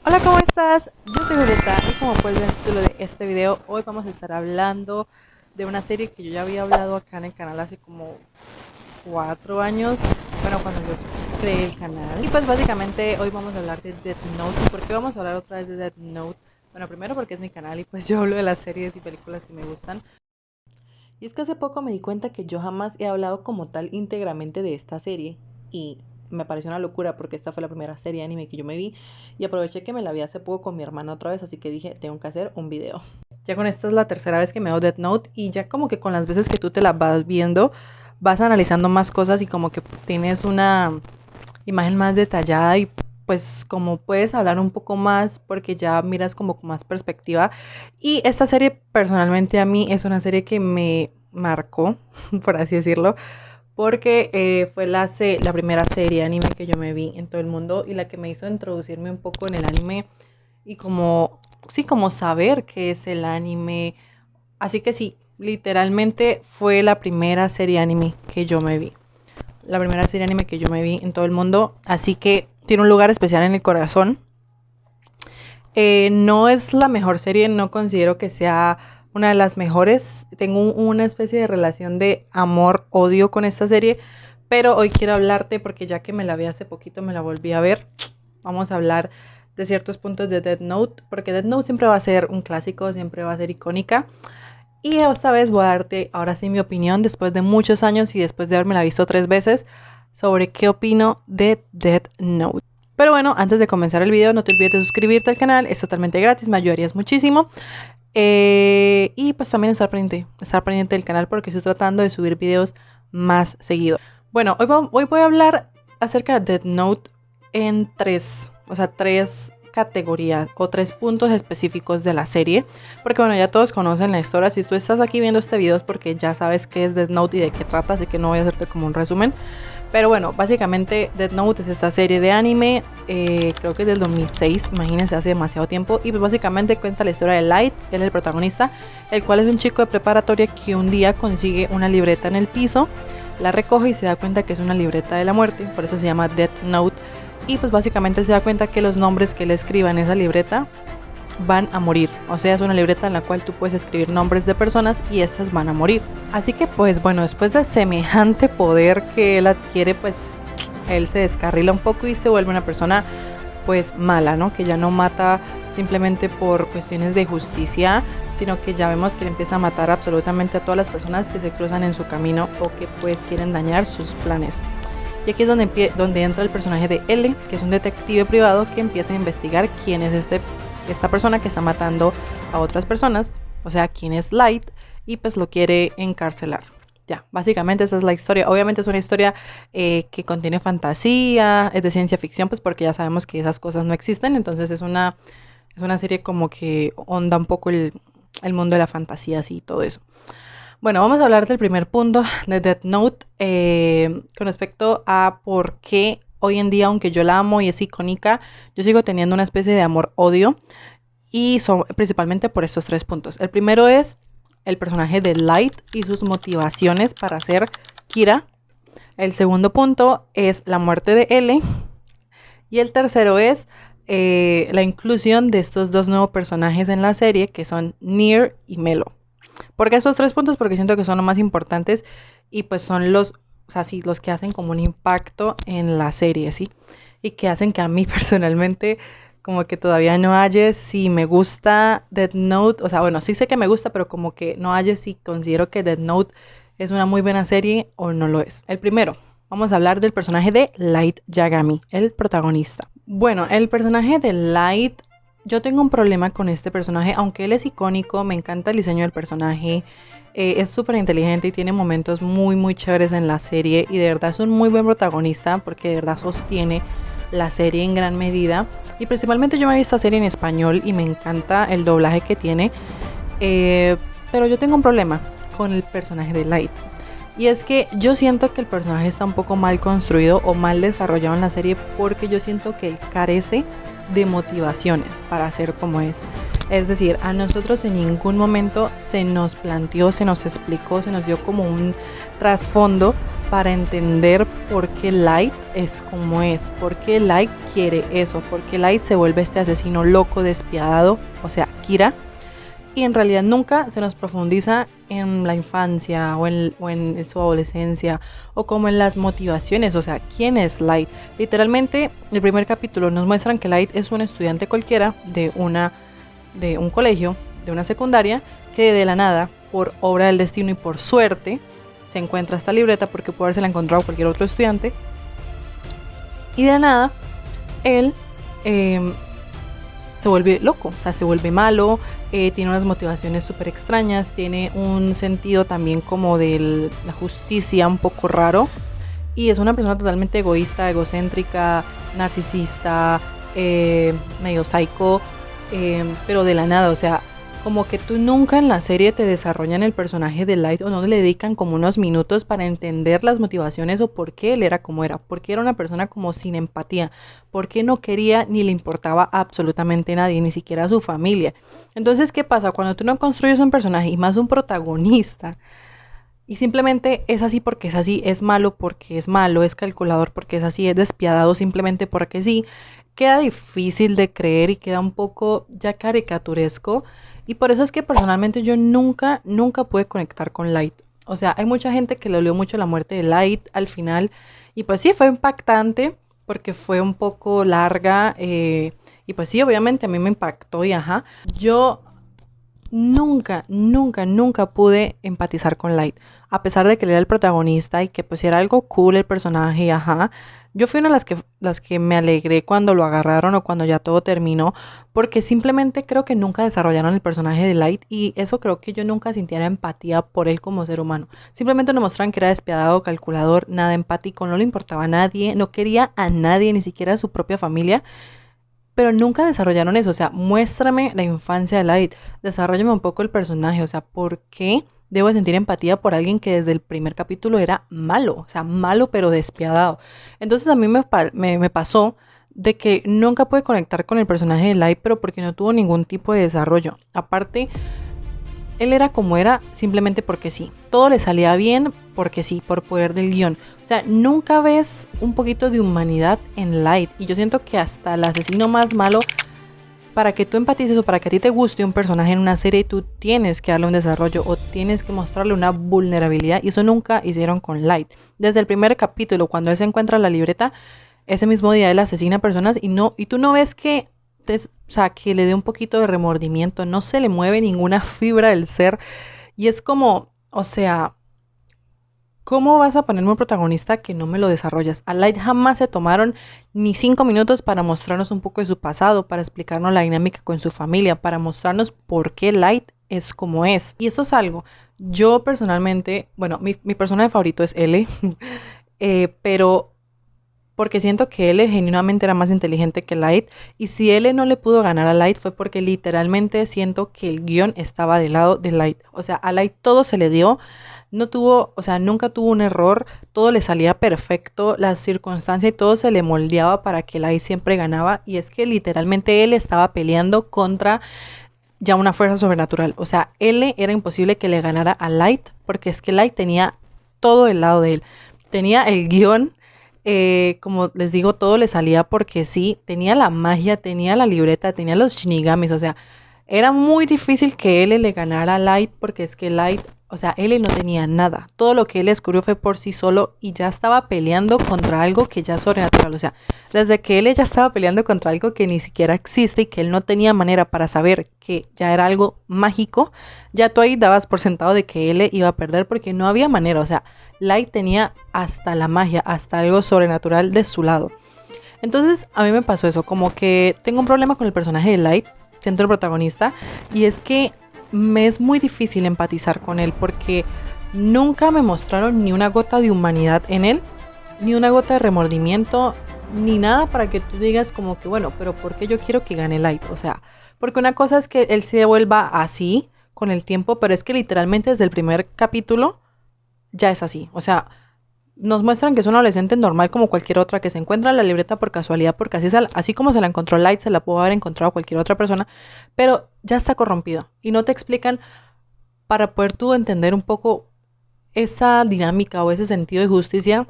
Hola, ¿cómo estás? Yo soy Julieta y como puedes ver en el título de este video, hoy vamos a estar hablando de una serie que yo ya había hablado acá en el canal hace como 4 años, bueno, cuando yo creé el canal. Y pues básicamente hoy vamos a hablar de Death Note. ¿Y por qué vamos a hablar otra vez de Death Note? Bueno, primero porque es mi canal y pues yo hablo de las series y películas que me gustan. Y es que hace poco me di cuenta que yo jamás he hablado como tal íntegramente de esta serie y me pareció una locura porque esta fue la primera serie de anime que yo me vi y aproveché que me la vi hace poco con mi hermana otra vez, así que dije, tengo que hacer un video. Ya con esta es la tercera vez que me veo Death Note y ya como que con las veces que tú te la vas viendo, vas analizando más cosas y como que tienes una imagen más detallada y pues como puedes hablar un poco más porque ya miras como con más perspectiva. Y esta serie personalmente a mí es una serie que me marcó, por así decirlo, porque fue la primera serie anime que yo me vi en todo el mundo y la que me hizo introducirme un poco en el anime y como, sí, como saber qué es el anime. Así que sí, literalmente fue la primera serie anime que yo me vi. La primera serie anime que yo me vi en todo el mundo, así que tiene un lugar especial en el corazón. No es la mejor serie, no considero que sea una de las mejores. Tengo una especie de relación de amor-odio con esta serie, pero hoy quiero hablarte porque ya que me la vi hace poquito, me la volví a ver. Vamos a hablar de ciertos puntos de Death Note, porque Death Note siempre va a ser un clásico, siempre va a ser icónica. Y esta vez voy a darte ahora sí mi opinión después de muchos años y después de haberme la visto 3 veces sobre qué opino de Death Note. Pero bueno, antes de comenzar el video no te olvides de suscribirte al canal, es totalmente gratis, me ayudarías muchísimo. Y pues también estar pendiente del canal porque estoy tratando de subir videos más seguido. Bueno, hoy voy a hablar acerca de Death Note en tres categorías o 3 puntos específicos de la serie, porque bueno, ya todos conocen la historia. Si tú estás aquí viendo este video es porque ya sabes qué es Death Note y de qué trata, así que no voy a hacerte como un resumen. Pero bueno, básicamente Death Note es esta serie de anime, creo que es del 2006, imagínense, hace demasiado tiempo. Y pues básicamente cuenta la historia de Light, él es el protagonista, el cual es un chico de preparatoria que un día consigue una libreta en el piso, la recoge y se da cuenta que es una libreta de la muerte, por eso se llama Death Note. Y pues básicamente se da cuenta que los nombres que él escriba en esa libreta van a morir. O sea, es una libreta en la cual tú puedes escribir nombres de personas y estas van a morir. Así que pues bueno, después de semejante poder que él adquiere, pues él se descarrila un poco y se vuelve una persona pues mala, ¿no? Que ya no mata simplemente por cuestiones de justicia, sino que ya vemos que él empieza a matar absolutamente a todas las personas que se cruzan en su camino o que pues quieren dañar sus planes. Y aquí es donde entra el personaje de L, que es un detective privado que empieza a investigar quién es esta persona que está matando a otras personas, o sea, quién es Light, y pues lo quiere encarcelar. Ya, básicamente esa es la historia. Obviamente es una historia que contiene fantasía, es de ciencia ficción, pues porque ya sabemos que esas cosas no existen, entonces es una serie como que onda un poco el mundo de la fantasía, así y todo eso. Bueno, vamos a hablar del primer punto de Death Note con respecto a por qué hoy en día, aunque yo la amo y es icónica, yo sigo teniendo una especie de amor-odio y son principalmente por estos 3 puntos. El primero es el personaje de Light y sus motivaciones para ser Kira. El segundo punto es la muerte de L. Y el tercero es la inclusión de estos 2 nuevos personajes en la serie que son Nier y Melo. ¿Por qué estos 3 puntos? Porque siento que son los más importantes y pues son los que hacen como un impacto en la serie, ¿sí? Y que hacen que a mí personalmente como que todavía no halle si me gusta Death Note. O sea, bueno, sí sé que me gusta, pero como que no halle si considero que Death Note es una muy buena serie o no lo es. El primero, vamos a hablar del personaje de Light Yagami, el protagonista. Bueno, el personaje de Light, yo tengo un problema con este personaje, aunque él es icónico, me encanta el diseño del personaje, es súper inteligente y tiene momentos muy muy chéveres en la serie y de verdad es un muy buen protagonista porque de verdad sostiene la serie en gran medida y principalmente yo me vi esta serie en español y me encanta el doblaje que tiene, pero yo tengo un problema con el personaje de Light. Y es que yo siento que el personaje está un poco mal construido o mal desarrollado en la serie porque yo siento que él carece de motivaciones para ser como es. Es decir, a nosotros en ningún momento se nos planteó, se nos explicó, se nos dio como un trasfondo para entender por qué Light es como es, por qué Light quiere eso, por qué Light se vuelve este asesino loco, despiadado, o sea, Kira. Y en realidad nunca se nos profundiza en la infancia o en su adolescencia o como en las motivaciones, o sea, ¿quién es Light? Literalmente, el primer capítulo nos muestran que Light es un estudiante cualquiera de un colegio, de una secundaria, que de la nada, por obra del destino y por suerte, se encuentra esta libreta porque puede haberse la encontrado cualquier otro estudiante. Y de la nada, él se vuelve loco, o sea, se vuelve malo, tiene unas motivaciones súper extrañas, tiene un sentido también como de la justicia un poco raro. Y es una persona totalmente egoísta, egocéntrica, narcisista, medio psycho, pero de la nada, o sea, como que tú nunca en la serie te desarrollan el personaje de Light o no le dedican como unos minutos para entender las motivaciones o por qué él era como era, por qué era una persona como sin empatía, por qué no quería ni le importaba absolutamente nadie, ni siquiera a su familia. Entonces, ¿qué pasa? Cuando tú no construyes un personaje y más un protagonista, y simplemente es así porque es así, es malo porque es malo, es calculador porque es así, es despiadado simplemente porque sí, queda difícil de creer y queda un poco ya caricaturesco. Y por eso es que personalmente yo nunca pude conectar con Light. O sea, hay mucha gente que le dolió mucho la muerte de Light al final. Y pues sí, fue impactante porque fue un poco larga. Y pues sí, obviamente a mí me impactó y ajá. Yo nunca pude empatizar con Light. A pesar de que él era el protagonista y que pues era algo cool el personaje, y ajá. Yo fui una de las que me alegré cuando lo agarraron o cuando ya todo terminó, porque simplemente creo que nunca desarrollaron el personaje de Light y eso creo que yo nunca sintiera empatía por él como ser humano. Simplemente nos mostraron que era despiadado, calculador, nada empático, no le importaba a nadie, no quería a nadie, ni siquiera a su propia familia. Pero nunca desarrollaron eso, o sea, muéstrame la infancia de Light, desarrollame un poco el personaje, o sea, ¿por qué debo sentir empatía por alguien que desde el primer capítulo era malo? O sea, malo pero despiadado. Entonces a mí me pasó de que nunca pude conectar con el personaje de Light, pero porque no tuvo ningún tipo de desarrollo. Aparte, él era como era simplemente porque sí. Todo le salía bien porque sí, por poder del guión. O sea, nunca ves un poquito de humanidad en Light. Y yo siento que hasta el asesino más malo, para que tú empatices o para que a ti te guste un personaje en una serie, tú tienes que darle un desarrollo o tienes que mostrarle una vulnerabilidad. Y eso nunca hicieron con Light. Desde el primer capítulo, cuando él se encuentra la libreta, ese mismo día él asesina a personas y tú no ves que o sea, que le dé un poquito de remordimiento, no se le mueve ninguna fibra del ser y es como, o sea, ¿cómo vas a ponerme un protagonista que no me lo desarrollas? A Light jamás se tomaron ni 5 minutos para mostrarnos un poco de su pasado, para explicarnos la dinámica con su familia, para mostrarnos por qué Light es como es. Y eso es algo, yo personalmente, bueno, mi personaje favorito es L, pero porque siento que L genuinamente era más inteligente que Light. Y si L no le pudo ganar a Light fue porque literalmente siento que el guión estaba del lado de Light. O sea, a Light todo se le dio. No tuvo, o sea, nunca tuvo un error. Todo le salía perfecto. Las circunstancias y todo se le moldeaba para que Light siempre ganaba. Y es que literalmente él estaba peleando contra ya una fuerza sobrenatural. O sea, L era imposible que le ganara a Light porque es que Light tenía todo del lado de él. Tenía el guión, como les digo, todo le salía porque sí, tenía la magia, tenía la libreta, tenía los shinigamis, o sea, era muy difícil que L le ganara a Light porque es que Light, o sea, L no tenía nada. Todo lo que él descubrió fue por sí solo y ya estaba peleando contra algo que ya es sobrenatural. O sea, desde que él ya estaba peleando contra algo que ni siquiera existe y que él no tenía manera para saber que ya era algo mágico, ya tú ahí dabas por sentado de que L iba a perder porque no había manera. O sea, Light tenía hasta la magia, hasta algo sobrenatural de su lado. Entonces a mí me pasó eso, como que tengo un problema con el personaje de Light, siendo el protagonista, y es que me es muy difícil empatizar con él porque nunca me mostraron ni una gota de humanidad en él, ni una gota de remordimiento, ni nada para que tú digas como que bueno, pero ¿por qué yo quiero que gane Light? O sea, porque una cosa es que él se vuelva así con el tiempo, pero es que literalmente desde el primer capítulo ya es así. O sea, nos muestran que es un adolescente normal como cualquier otra que se encuentra en la libreta por casualidad, porque así como se la encontró Light, se la pudo haber encontrado cualquier otra persona, pero ya está corrompido. Y no te explican para poder tú entender un poco esa dinámica o ese sentido de justicia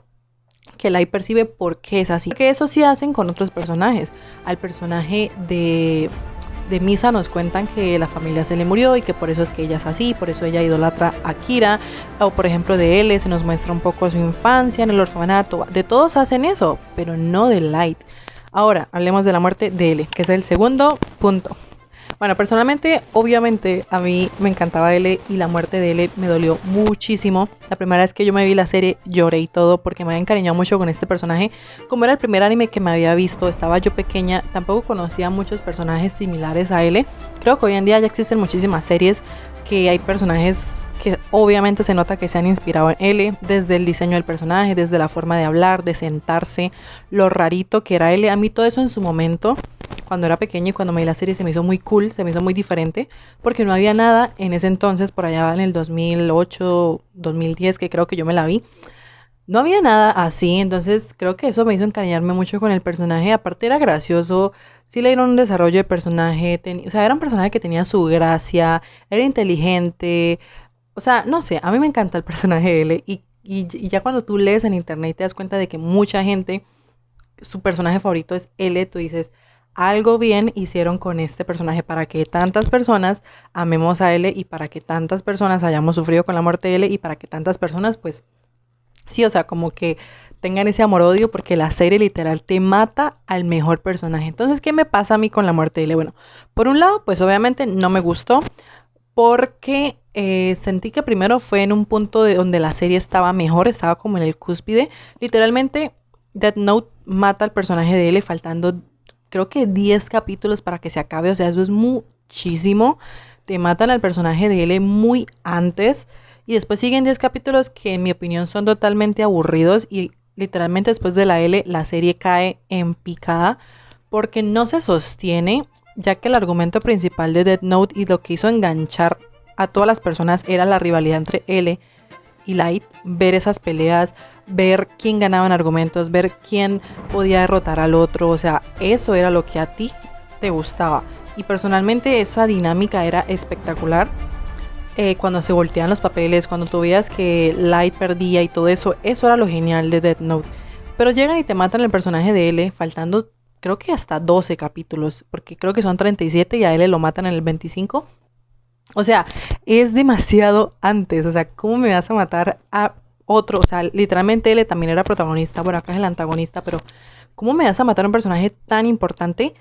que Light percibe porque es así. Porque eso sí hacen con otros personajes. Al personaje de Misa nos cuentan que la familia se le murió y que por eso es que ella es así, por eso ella idolatra a Kira. O por ejemplo de L se nos muestra un poco su infancia en el orfanato. De todos hacen eso, pero no de Light. Ahora, hablemos de la muerte de L, que es el segundo punto. Bueno, personalmente, obviamente, a mí me encantaba L y la muerte de L me dolió muchísimo. La primera vez que yo me vi la serie lloré y todo porque me había encariñado mucho con este personaje. Como era el primer anime que me había visto, estaba yo pequeña, tampoco conocía muchos personajes similares a L. Creo que hoy en día ya existen muchísimas series que hay personajes que obviamente se nota que se han inspirado en L, desde el diseño del personaje, desde la forma de hablar, de sentarse, lo rarito que era L. A mí todo eso en su momento, cuando era pequeña y cuando me vi la serie, se me hizo muy cool, se me hizo muy diferente, porque no había nada en ese entonces, por allá en el 2008, 2010, que creo que yo me la vi. No había nada así, entonces creo que eso me hizo encariñarme mucho con el personaje. Aparte era gracioso, sí le dieron un desarrollo de personaje, o sea, era un personaje que tenía su gracia, era inteligente, o sea, no sé, a mí me encanta el personaje de él y ya cuando tú lees en internet te das cuenta de que mucha gente, su personaje favorito es L, tú dices, algo bien hicieron con este personaje para que tantas personas amemos a L y para que tantas personas hayamos sufrido con la muerte de L y para que tantas personas pues sí, o sea, como que tengan ese amor-odio porque la serie literal te mata al mejor personaje. Entonces, ¿qué me pasa a mí con la muerte de L? Bueno, por un lado, pues obviamente no me gustó porque sentí que primero fue en un punto de donde la serie estaba mejor, estaba como en el cúspide. Literalmente, Death Note mata al personaje de L faltando, creo que 10 capítulos para que se acabe. O sea, eso es muchísimo. Te matan al personaje de L muy antes. Y después siguen 10 capítulos que en mi opinión son totalmente aburridos y literalmente después de la L la serie cae en picada porque no se sostiene, ya que el argumento principal de Death Note y lo que hizo enganchar a todas las personas era la rivalidad entre L y Light, ver esas peleas, ver quién ganaba en argumentos, ver quién podía derrotar al otro, o sea, eso era lo que a ti te gustaba. Y personalmente esa dinámica era espectacular. Cuando se volteaban los papeles, cuando tú veías que Light perdía y todo eso, eso era lo genial de Death Note. Pero llegan y te matan el personaje de L, faltando creo que hasta 12 capítulos, porque creo que son 37 y a L lo matan en el 25. O sea, es demasiado antes, o sea, ¿cómo me vas a matar a otro? O sea, literalmente L también era protagonista, bueno, acá es el antagonista, pero ¿cómo me vas a matar a un personaje tan importante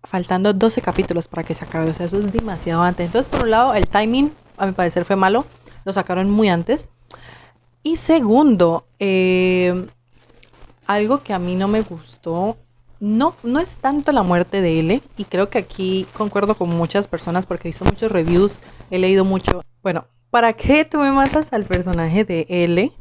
faltando 12 capítulos para que se acabe? O sea, eso es demasiado antes. Entonces, por un lado, el timing, a mi parecer, fue malo. Lo sacaron muy antes. Y segundo, algo que a mí no me gustó, no es tanto la muerte de L. Y creo que aquí concuerdo con muchas personas porque he visto muchos reviews, he leído mucho. Bueno, ¿para qué tú me matas al personaje de L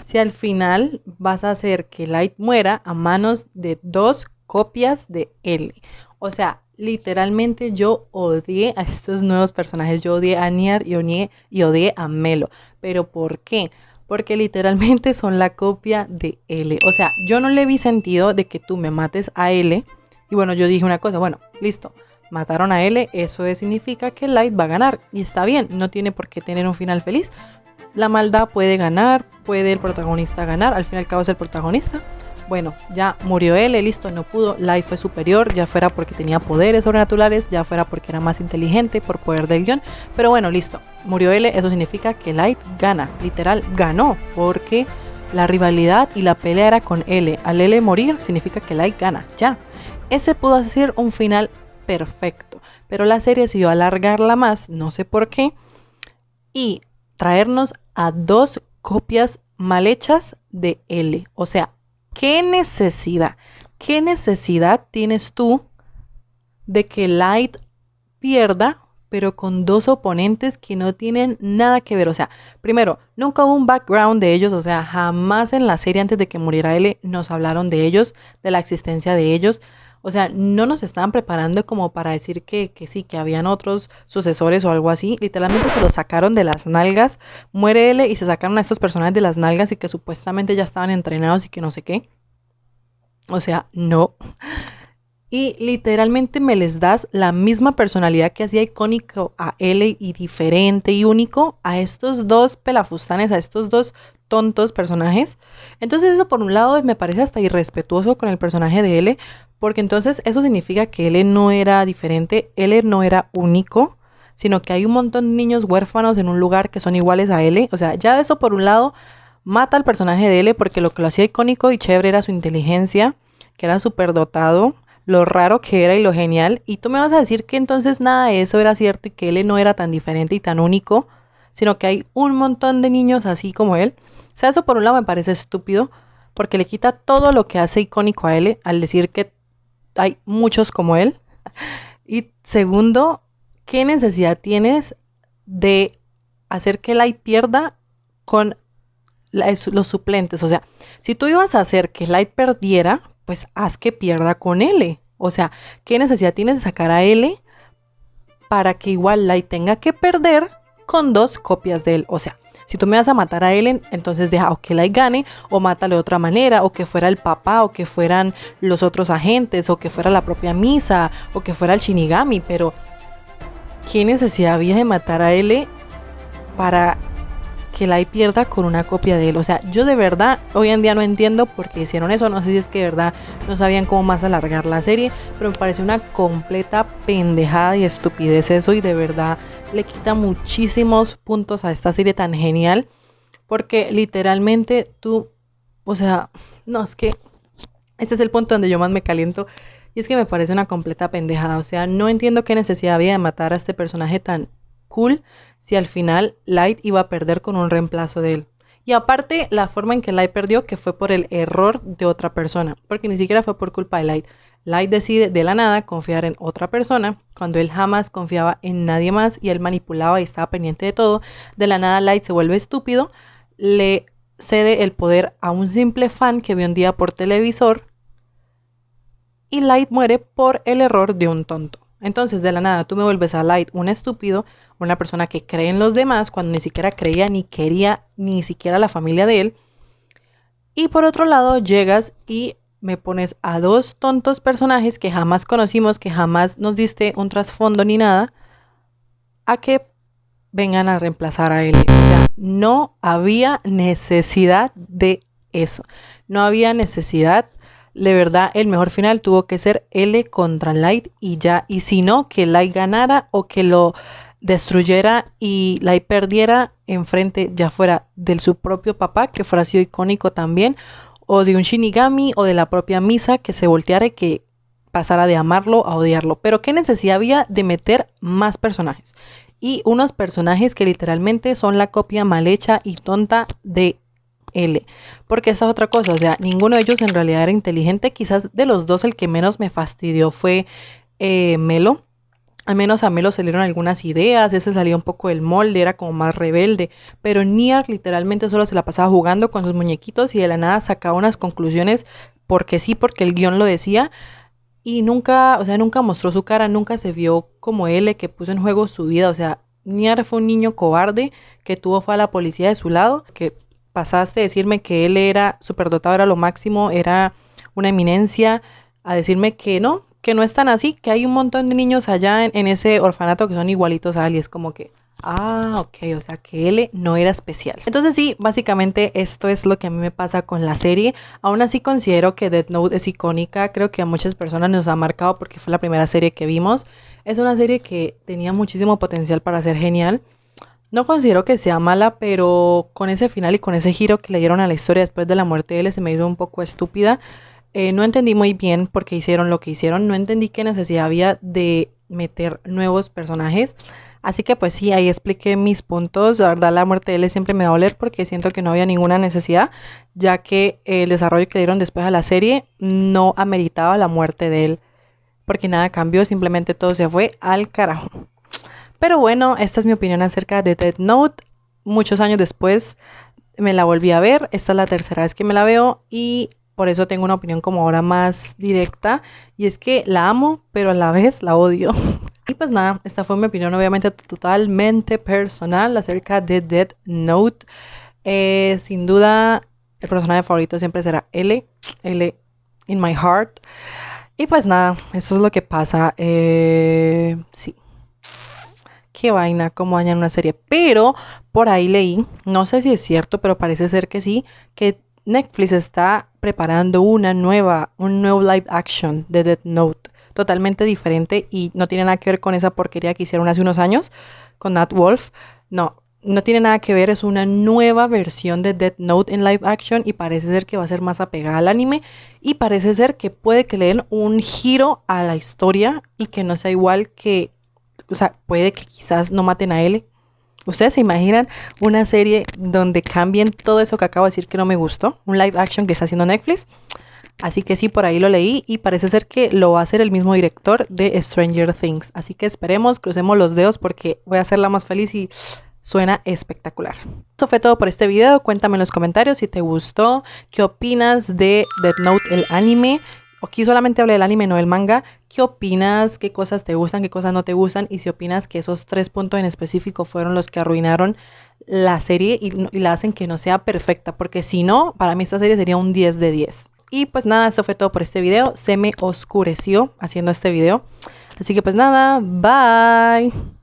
si al final vas a hacer que Light muera a manos de dos copias de L? O sea, literalmente yo odié a estos nuevos personajes. Yo odié a Nier y odié a Melo. ¿Pero por qué? Porque literalmente son la copia de L. O sea, yo no le vi sentido de que tú me mates a L. Y bueno, yo dije una cosa, bueno, listo. Mataron a L, eso significa que Light va a ganar. Y está bien, no tiene por qué tener un final feliz. La maldad puede ganar, puede el protagonista ganar, al fin y al cabo es el protagonista. Bueno, ya murió él, listo, no pudo, Light fue superior, ya fuera porque tenía poderes sobrenaturales, ya fuera porque era más inteligente por poder del guión, pero bueno, listo, murió él, eso significa que Light gana, literal, ganó, porque la rivalidad y la pelea era con L. Al L morir significa que Light gana, ya. Ese pudo ser un final perfecto, pero la serie decidió alargarla más, no sé por qué, y traernos a dos copias mal hechas de L. O sea, ¿qué necesidad? ¿Qué necesidad tienes tú de que Light pierda, pero con dos oponentes que no tienen nada que ver? O sea, primero, nunca hubo un background de ellos, o sea, jamás en la serie antes de que muriera L nos hablaron de ellos, de la existencia de ellos. O sea, no nos estaban preparando como para decir que sí, que habían otros sucesores o algo así. Literalmente se los sacaron de las nalgas. Muere L y se sacaron a estos personajes de las nalgas y que supuestamente ya estaban entrenados y que no sé qué. O sea, no. y literalmente me les das la misma personalidad que hacía icónico a L y diferente y único a estos dos pelafustanes, a estos dos tontos personajes. Entonces eso por un lado me parece hasta irrespetuoso con el personaje de L, porque entonces eso significa que L no era diferente, L no era único, sino que hay un montón de niños huérfanos en un lugar que son iguales a L. O sea, ya eso por un lado mata al personaje de L, porque lo que lo hacía icónico y chévere era su inteligencia, que era súper dotado, lo raro que era y lo genial. Y tú me vas a decir que entonces nada de eso era cierto y que él no era tan diferente y tan único, sino que hay un montón de niños así como él. O sea, eso por un lado me parece estúpido, porque le quita todo lo que hace icónico a él al decir que hay muchos como él. Y segundo, ¿qué necesidad tienes de hacer que Light pierda con los suplentes? O sea, si tú ibas a hacer que Light perdiera, pues haz que pierda con L. O sea, ¿qué necesidad tienes de sacar a L para que igual Light tenga que perder con dos copias de él? O sea, si tú me vas a matar a Ellen, entonces deja o que Light gane, o mátalo de otra manera, o que fuera el papá, o que fueran los otros agentes, o que fuera la propia Misa, o que fuera el Shinigami. Pero ¿qué necesidad había de matar a L para que Light pierda con una copia de él? O sea, yo de verdad hoy en día no entiendo por qué hicieron eso. No sé si es que de verdad no sabían cómo más alargar la serie, pero me parece una completa pendejada y estupidez eso, y de verdad le quita muchísimos puntos a esta serie tan genial, porque literalmente tú, o sea, no, es que este es el punto donde yo más me caliento, y es que me parece una completa pendejada. O sea, no entiendo qué necesidad había de matar a este personaje tan cool si al final Light iba a perder con un reemplazo de él. Y aparte, la forma en que Light perdió, que fue por el error de otra persona, porque ni siquiera fue por culpa de Light. Light decide de la nada confiar en otra persona, cuando él jamás confiaba en nadie más y él manipulaba y estaba pendiente de todo. De la nada Light se vuelve estúpido, le cede el poder a un simple fan que vio un día por televisor, y Light muere por el error de un tonto. Entonces, de la nada, tú me vuelves a Light un estúpido, una persona que cree en los demás cuando ni siquiera creía ni quería ni siquiera la familia de él. Y por otro lado, llegas y me pones a dos tontos personajes que jamás conocimos, que jamás nos diste un trasfondo ni nada, a que vengan a reemplazar a él. O sea, no había necesidad de eso. No había necesidad. De verdad, el mejor final tuvo que ser L contra Light y ya. Y si no, que Light ganara o que lo destruyera y Light perdiera enfrente, ya fuera de su propio papá, que fuera sido icónico también, o de un Shinigami o de la propia Misa, que se volteara y que pasara de amarlo a odiarlo. Pero qué necesidad había de meter más personajes. Y unos personajes que literalmente son la copia mal hecha y tonta de L. Porque esa es otra cosa, o sea, ninguno de ellos en realidad era inteligente. Quizás de los dos el que menos me fastidió fue Melo. Al menos a Melo salieron algunas ideas, ese salía un poco del molde, era como más rebelde. Pero Nier literalmente solo se la pasaba jugando con sus muñequitos y de la nada sacaba unas conclusiones porque sí, porque el guión lo decía. Y nunca, o sea, nunca mostró su cara, nunca se vio como L, que puso en juego su vida. O sea, Nier fue un niño cobarde que tuvo fue a la policía de su lado, que pasaste de decirme que él era superdotado, era lo máximo, era una eminencia, a decirme que no es tan así, que hay un montón de niños allá en ese orfanato que son igualitos a él, y es como que, ok, o sea que él no era especial. Entonces sí, básicamente esto es lo que a mí me pasa con la serie. Aún así considero que Death Note es icónica, creo que a muchas personas nos ha marcado porque fue la primera serie que vimos. Es una serie que tenía muchísimo potencial para ser genial. No considero que sea mala, pero con ese final y con ese giro que le dieron a la historia después de la muerte de él se me hizo un poco estúpida. No entendí muy bien por qué hicieron lo que hicieron. No entendí qué necesidad había de meter nuevos personajes. Así que pues sí, ahí expliqué mis puntos. La verdad, la muerte de él siempre me va a doler porque siento que no había ninguna necesidad, ya que el desarrollo que dieron después a la serie no ameritaba la muerte de él, porque nada cambió, simplemente todo se fue al carajo. Pero bueno, esta es mi opinión acerca de Death Note. Muchos años después me la volví a ver. Esta es la tercera vez que me la veo y por eso tengo una opinión como ahora más directa. Y es que la amo, pero a la vez la odio. Y pues nada, esta fue mi opinión obviamente totalmente personal acerca de Death Note. Sin duda, el personaje favorito siempre será L. L in my heart. Y pues nada, eso es lo que pasa. Sí, qué vaina, cómo dañan una serie. Pero por ahí leí, no sé si es cierto, pero parece ser que sí, que Netflix está preparando un nuevo live action de Death Note. Totalmente diferente y no tiene nada que ver con esa porquería que hicieron hace unos años con Nat Wolf. No, no tiene nada que ver, es una nueva versión de Death Note en live action y parece ser que va a ser más apegada al anime y parece ser que puede que le den un giro a la historia y que no sea igual que, o sea, puede que quizás no maten a L. ¿Ustedes se imaginan una serie donde cambien todo eso que acabo de decir que no me gustó? Un live action que está haciendo Netflix. Así que sí, por ahí lo leí y parece ser que lo va a hacer el mismo director de Stranger Things. Así que esperemos, crucemos los dedos porque voy a hacerla más feliz y suena espectacular. Eso fue todo por este video. Cuéntame en los comentarios si te gustó, qué opinas de Death Note, el anime. Aquí solamente hablé del anime, no del manga. ¿Qué opinas? ¿Qué cosas te gustan? ¿Qué cosas no te gustan? Y si opinas que esos 3 puntos en específico fueron los que arruinaron la serie y la hacen que no sea perfecta. Porque si no, para mí esta serie sería un 10 de 10. Y pues nada, esto fue todo por este video. Se me oscureció haciendo este video. Así que pues nada, bye.